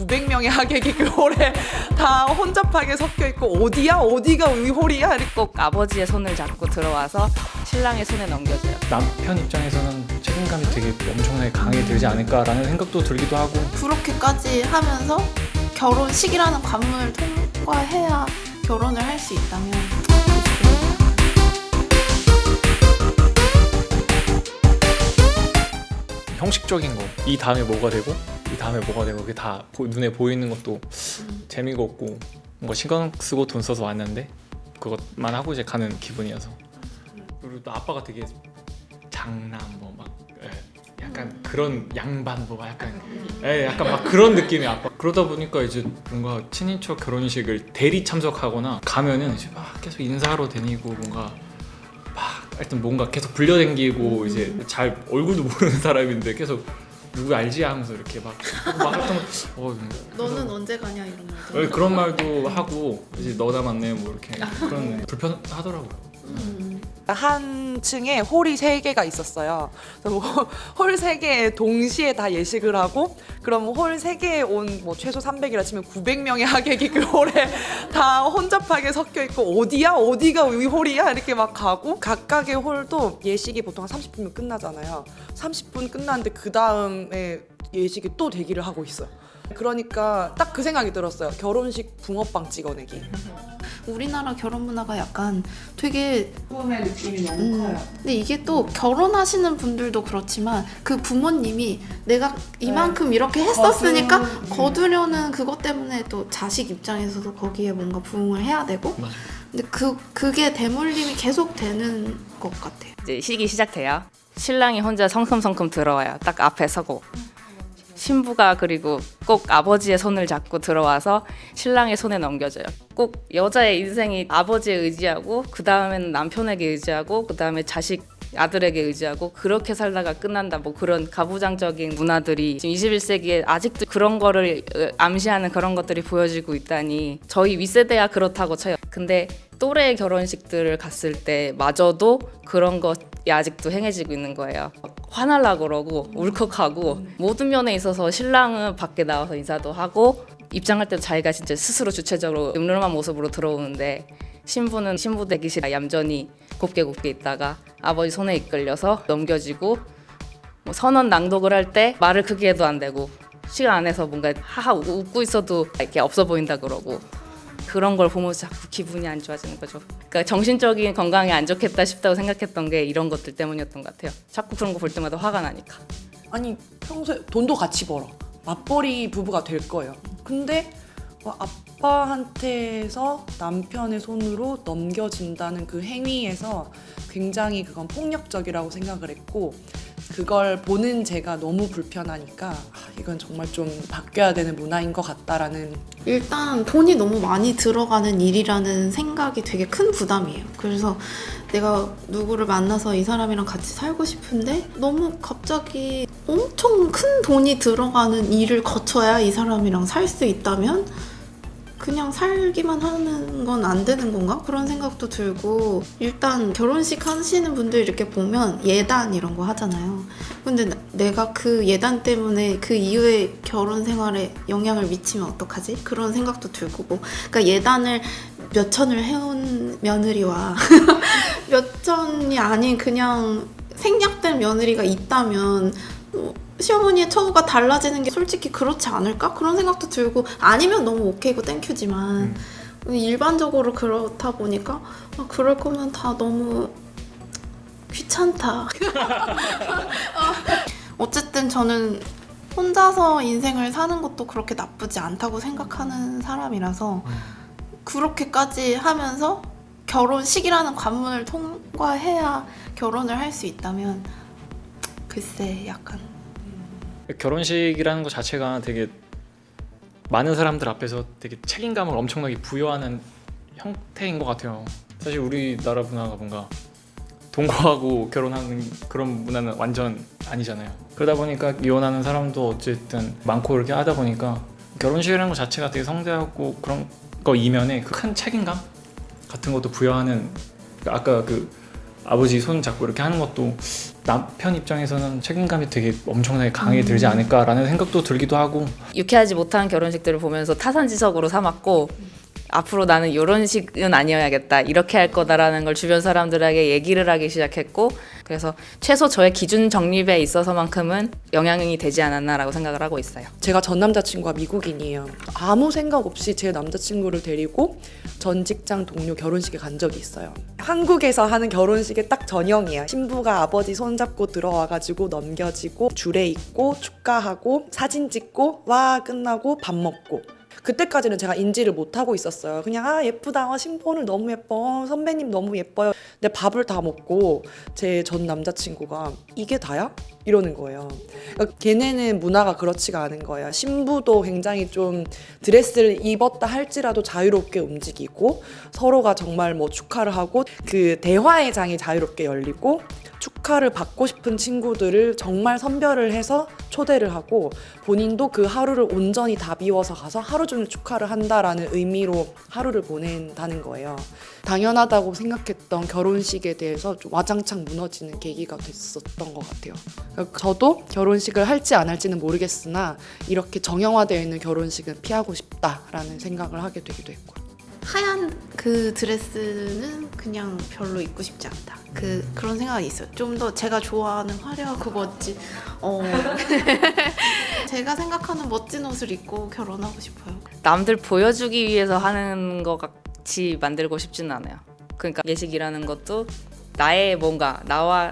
900명의 하객이 그 홀에 다 혼잡하게 섞여 있고 어디가 우리 홀이야? 꼭 아버지의 손을 잡고 들어와서 신랑의 손에 넘겨줘요. 남편 입장에서는 책임감이 되게 엄청나게 강하게 들지 않을까라는 생각도 들기도 하고. 그렇게까지 하면서 결혼식이라는 관문을 통과해야 결혼을 할 수 있다면 형식적인 거, 이 다음에 뭐가 되고 이 다음에 뭐가 되고 그게 다 눈에 보이는 것도 재미가 없고 뭔가 신경 쓰고 돈 써서 왔는데 그것만 하고 이제 가는 기분이어서. 그리고 또 아빠가 되게 장남 뭐 막 약간 그런 양반 뭐 약간 약간 막 그런 느낌의 아빠. 그러다 보니까 이제 뭔가 친인척 결혼식을 대리 참석하거나 가면은 이제 막 계속 인사하러 다니고 뭔가 막 하여튼 뭔가 계속 불려댕기고 이제 잘 얼굴도 모르는 사람인데 계속 누구 알지 하면서 이렇게 막 하여튼 너는 언제 가냐 이런 말도 그런 말도 하고 이제 너나 맞네 뭐 이렇게 그런 불편하더라고요. 한 층에 홀이 3개가 있었어요. 그래서 홀 3개에 동시에 다 예식을 하고 그럼 홀 3개에 온 뭐 최소 300이라 치면 900명의 하객이 그 홀에 다 혼잡하게 섞여 있고 어디가 우리 홀이야? 이렇게 막 가고 각각의 홀도 예식이 보통 한 30분이면 끝나잖아요. 30분 끝났는데 그 다음에 예식이 또 대기를 하고 있어요. 그러니까 딱 그 생각이 들었어요. 결혼식 붕어빵 찍어내기. 우리나라 결혼 문화가 약간 되게 처음에 느낌이 너무 커요. 근데 이게 또 결혼하시는 분들도 그렇지만 그 부모님이 내가 이만큼 이렇게 했었으니까 거두려는 그것 때문에 또 자식 입장에서도 거기에 뭔가 부응을 해야 되고 맞아요. 근데 그게 대물림이 계속 되는 것 같아요. 이제 식이 시작돼요. 신랑이 혼자 성큼성큼 들어와요. 딱 앞에 서고. 신부가 그리고 꼭 아버지의 손을 잡고 들어와서 신랑의 손에 넘겨줘요. 꼭 여자의 인생이 아버지에 의지하고 그 다음에는 남편에게 의지하고 그 다음에 자식 아들에게 의지하고 그렇게 살다가 끝난다. 뭐 그런 가부장적인 문화들이 지금 21세기에 아직도 그런 거를 암시하는 그런 것들이 보여지고 있다니 저희 윗세대야 그렇다고 쳐요. 근데 또래의 결혼식들을 갔을 때 마저도 그런 것이 아직도 행해지고 있는 거예요. 화날라 그러고 울컥하고 모든 면에 있어서 신랑은 밖에 나와서 인사도 하고 입장할 때도 자기가 진짜 스스로 주체적으로 늠름한 모습으로 들어오는데 신부는 신부 대기실에 얌전히 곱게 있다가 아버지 손에 이끌려서 넘겨지고 뭐 선언 낭독을 할 때 말을 크게 해도 안 되고 시간 안에서 뭔가 하하 웃고 있어도 이렇게 없어 보인다 그러고 그런 걸 보면 자꾸 기분이 안 좋아지는 거죠. 그러니까 정신적인 건강에 안 좋겠다 싶다고 생각했던 게 이런 것들 때문이었던 것 같아요. 자꾸 그런 거 볼 때마다 화가 나니까. 아니 평소에 돈도 같이 벌어. 맞벌이 부부가 될 거예요. 근데 아빠한테서 남편의 손으로 넘겨진다는 그 행위에서 굉장히 그건 폭력적이라고 생각을 했고 그걸 보는 제가 너무 불편하니까 이건 정말 좀 바뀌어야 되는 문화인 것 같다라는. 일단 돈이 너무 많이 들어가는 일이라는 생각이 되게 큰 부담이에요. 그래서 내가 누구를 만나서 이 사람이랑 같이 살고 싶은데 너무 갑자기 엄청 큰 돈이 들어가는 일을 거쳐야 이 사람이랑 살 수 있다면 그냥 살기만 하는 건 안 되는 건가? 그런 생각도 들고 일단 결혼식 하시는 분들 이렇게 보면 예단 이런 거 하잖아요. 근데 내가 그 예단 때문에 그 이후에 결혼 생활에 영향을 미치면 어떡하지? 그런 생각도 들고 그러니까 예단을 몇 천을 해온 며느리와 몇 천이 아닌 그냥 생략된 며느리가 있다면 시어머니의 처우가 달라지는 게 솔직히 그렇지 않을까? 그런 생각도 들고 아니면 너무 오케이고 땡큐지만 일반적으로 그렇다 보니까 그럴 거면 다 너무 귀찮다. 어쨌든 저는 혼자서 인생을 사는 것도 그렇게 나쁘지 않다고 생각하는 사람이라서 그렇게까지 하면서 결혼식이라는 관문을 통과해야 결혼을 할 수 있다면 글쎄 약간 결혼식이라는 것 자체가 되게 많은 사람들 앞에서 되게 책임감을 엄청나게 부여하는 형태인 것 같아요. 사실 우리나라 문화가 뭔가 동거하고 결혼하는 그런 문화는 완전 아니잖아요. 그러다 보니까 이혼하는 사람도 어쨌든 많고 이렇게 하다 보니까 결혼식이라는 것 자체가 되게 성대하고 그런 거 이면에 그 큰 책임감 같은 것도 부여하는, 아까 그 아버지 손 잡고 이렇게 하는 것도 남편 입장에서는 책임감이 되게 엄청나게 강하게 들지 않을까라는 생각도 들기도 하고. 유쾌하지 못한 결혼식들을 보면서 타산지석으로 삼았고 앞으로 나는 이런 식은 아니어야겠다, 이렇게 할 거다라는 걸 주변 사람들에게 얘기를 하기 시작했고, 그래서 최소 저의 기준 정립에 있어서만큼은 영향이 되지 않았나라고 생각을 하고 있어요. 제가 전 남자친구가 미국인이에요. 아무 생각 없이 제 남자친구를 데리고 전 직장 동료 결혼식에 간 적이 있어요. 한국에서 하는 결혼식의 딱 전형이야. 신부가 아버지 손잡고 들어와가지고 넘겨지고 줄에 있고 축가하고 사진 찍고 와 끝나고 밥 먹고. 그때까지는 제가 인지를 못하고 있었어요. 그냥 아 예쁘다, 신부 오늘 너무 예뻐, 선배님 너무 예뻐요. 근데 밥을 다 먹고 제 전 남자친구가 이게 다야? 이러는 거예요. 그러니까 걔네는 문화가 그렇지가 않은 거예요. 신부도 굉장히 좀 드레스를 입었다 할지라도 자유롭게 움직이고 서로가 정말 뭐 축하를 하고 그 대화의 장이 자유롭게 열리고 축하를 받고 싶은 친구들을 정말 선별을 해서 초대를 하고 본인도 그 하루를 온전히 다 비워서 가서 하루 종일 축하를 한다라는 의미로 하루를 보낸다는 거예요. 당연하다고 생각했던 결혼식에 대해서 좀 와장창 무너지는 계기가 됐었던 것 같아요. 그러니까 저도 결혼식을 할지 안 할지는 모르겠으나 이렇게 정형화되어 있는 결혼식은 피하고 싶다라는 생각을 하게 되기도 했고요. 하얀 그 드레스는 그냥 별로 입고 싶지 않다. 그런 생각이 있어요. 좀 더 제가 좋아하는 화려하고 멋진 제가 생각하는 멋진 옷을 입고 결혼하고 싶어요. 남들 보여주기 위해서 하는 것 같이 만들고 싶지는 않아요. 그러니까 예식이라는 것도 나의 뭔가 나와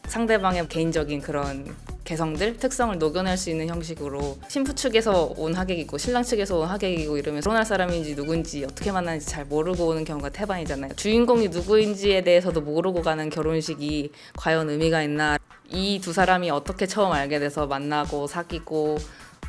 상대방의 개인적인 그런 개성들, 특성을 녹여낼 수 있는 형식으로 신부 측에서 온 하객이고 신랑 측에서 온 하객이고 이러면서 결혼할 사람인지 누군지 어떻게 만나는지 잘 모르고 오는 경우가 태반이잖아요. 주인공이 누구인지에 대해서도 모르고 가는 결혼식이 과연 의미가 있나. 이 두 사람이 어떻게 처음 알게 돼서 만나고 사귀고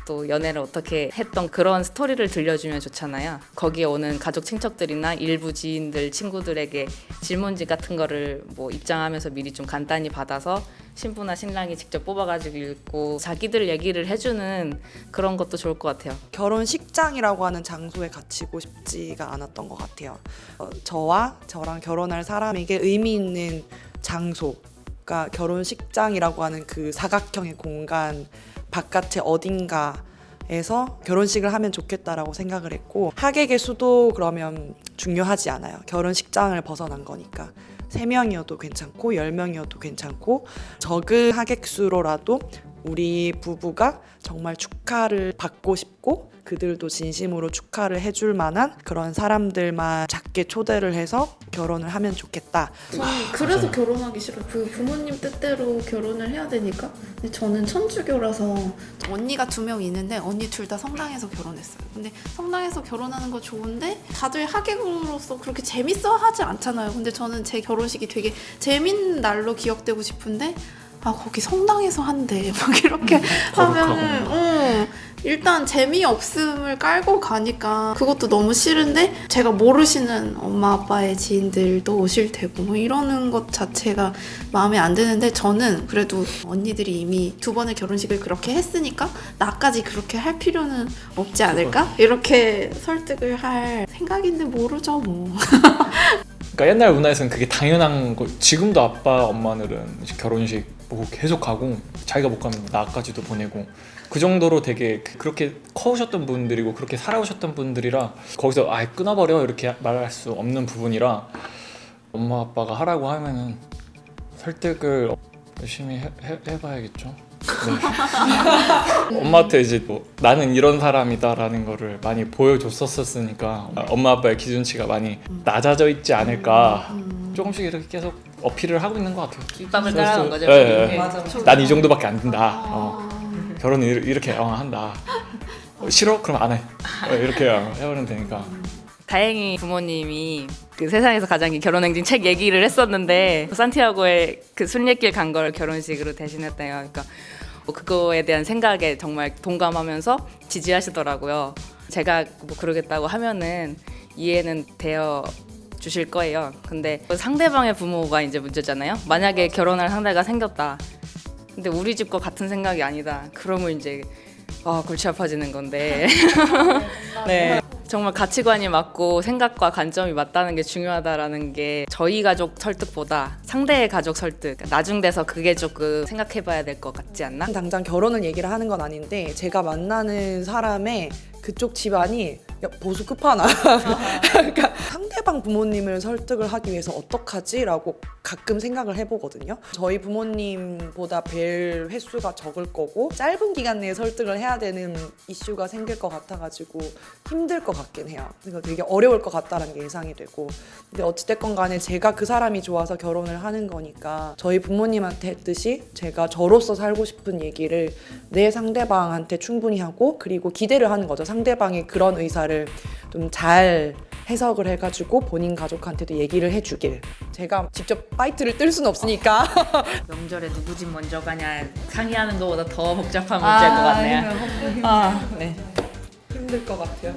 또 연애를 어떻게 했던 그런 스토리를 들려주면 좋잖아요. 거기에 오는 가족 친척들이나 일부 지인들, 친구들에게 질문지 같은 거를 뭐 입장하면서 미리 좀 간단히 받아서 신부나 신랑이 직접 뽑아가지고 읽고 자기들 얘기를 해주는 그런 것도 좋을 것 같아요. 결혼식장이라고 하는 장소에 갇히고 싶지가 않았던 것 같아요. 저와 저랑 결혼할 사람에게 의미 있는 장소가 결혼식장이라고 하는 그 사각형의 공간 바깥의 어딘가에서 결혼식을 하면 좋겠다라고 생각을 했고, 하객의 수도 그러면 중요하지 않아요. 결혼식장을 벗어난 거니까 3명이어도 괜찮고 10명이어도 괜찮고 적은 하객 수로라도 우리 부부가 정말 축하를 받고 싶고 그들도 진심으로 축하를 해줄 만한 그런 사람들만 작게 초대를 해서 결혼을 하면 좋겠다. 저는 그래서 결혼하기 싫어요. 그 부모님 뜻대로 결혼을 해야 되니까. 근데 저는 천주교라서 언니가 2명 있는데 언니 둘 다 성당에서 결혼했어요. 근데 성당에서 결혼하는 거 좋은데 다들 하객으로서 그렇게 재밌어 하지 않잖아요. 근데 저는 제 결혼식이 되게 재밌는 날로 기억되고 싶은데 아 거기 성당에서 한대 막 이렇게 하면은 일단 재미없음을 깔고 가니까 그것도 너무 싫은데 제가 모르시는 엄마 아빠의 지인들도 오실 테고 뭐 이러는 것 자체가 마음에 안 드는데 저는 그래도 언니들이 이미 2번의 결혼식을 그렇게 했으니까 나까지 그렇게 할 필요는 없지 않을까? 이렇게 설득을 할 생각인데 모르죠 뭐. 그러니까 옛날 문화에서는 그게 당연한 거. 지금도 아빠 엄마들은 이제 결혼식 뭐 계속 가고 자기가 못 가면 나까지도 보내고 그 정도로 되게 그렇게 커오셨던 분들이고 그렇게 살아오셨던 분들이라 거기서 아예 끊어버려 이렇게 말할 수 없는 부분이라 엄마 아빠가 하라고 하면은 설득을 열심히 해봐야겠죠. 네. 엄마한테 이제 뭐 나는 이런 사람이다라는 거를 많이 보여줬었으니까 엄마 아빠의 기준치가 많이 낮아져 있지 않을까. 조금씩 이렇게 계속 어필을 하고 있는 것 같아요. 밑밥을 깔아놓은 거죠. 네. 맞아. 난 이 정도밖에 안 된다. 결혼을 이렇게 한다. 싫어? 그럼 안 해. 이렇게 해버리면 되니까. 다행히 부모님이 그 세상에서 가장 긴 결혼행진 책 얘기를 했었는데 산티아고의 그 순례길 간 걸 결혼식으로 대신했대요. 그러니까 뭐 그거에 대한 생각에 정말 동감하면서 지지하시더라고요. 제가 뭐 그러겠다고 하면은 이해는 되어 주실 거예요. 근데 상대방의 부모가 이제 문제잖아요. 만약에 결혼할 상대가 생겼다. 근데 우리 집과 같은 생각이 아니다. 그러면 이제 골치 아파지는 건데. 네. 정말 가치관이 맞고 생각과 관점이 맞다는 게 중요하다라는 게 저희 가족 설득보다 상대의 가족 설득 나중돼서 그게 조금 생각해봐야 될 것 같지 않나? 당장 결혼을 얘기를 하는 건 아닌데 제가 만나는 사람의 그쪽 집안이 야, 보수 끝판왕. 그러니까 상대방 부모님을 설득을 하기 위해서 어떡하지? 라고 가끔 생각을 해보거든요. 저희 부모님보다 뵐 횟수가 적을 거고 짧은 기간 내에 설득을 해야 되는 이슈가 생길 것 같아가지고 힘들 것 같긴 해요. 그러니까 되게 어려울 것 같다는 게 예상이 되고 근데 어찌됐건 간에 제가 그 사람이 좋아서 결혼을 하는 거니까 저희 부모님한테 했듯이 제가 저로서 살고 싶은 얘기를 내 상대방한테 충분히 하고 그리고 기대를 하는 거죠. 상대방의 그런 의사를 좀 잘 해석을 해가지고 본인 가족한테도 얘기를 해주길. 제가 직접 파이트를 뜰 수는 없으니까. 명절에 누구 집 먼저 가냐 상의하는 것보다 더 복잡한 문제일 것 같네요. 힘들 것 같아요.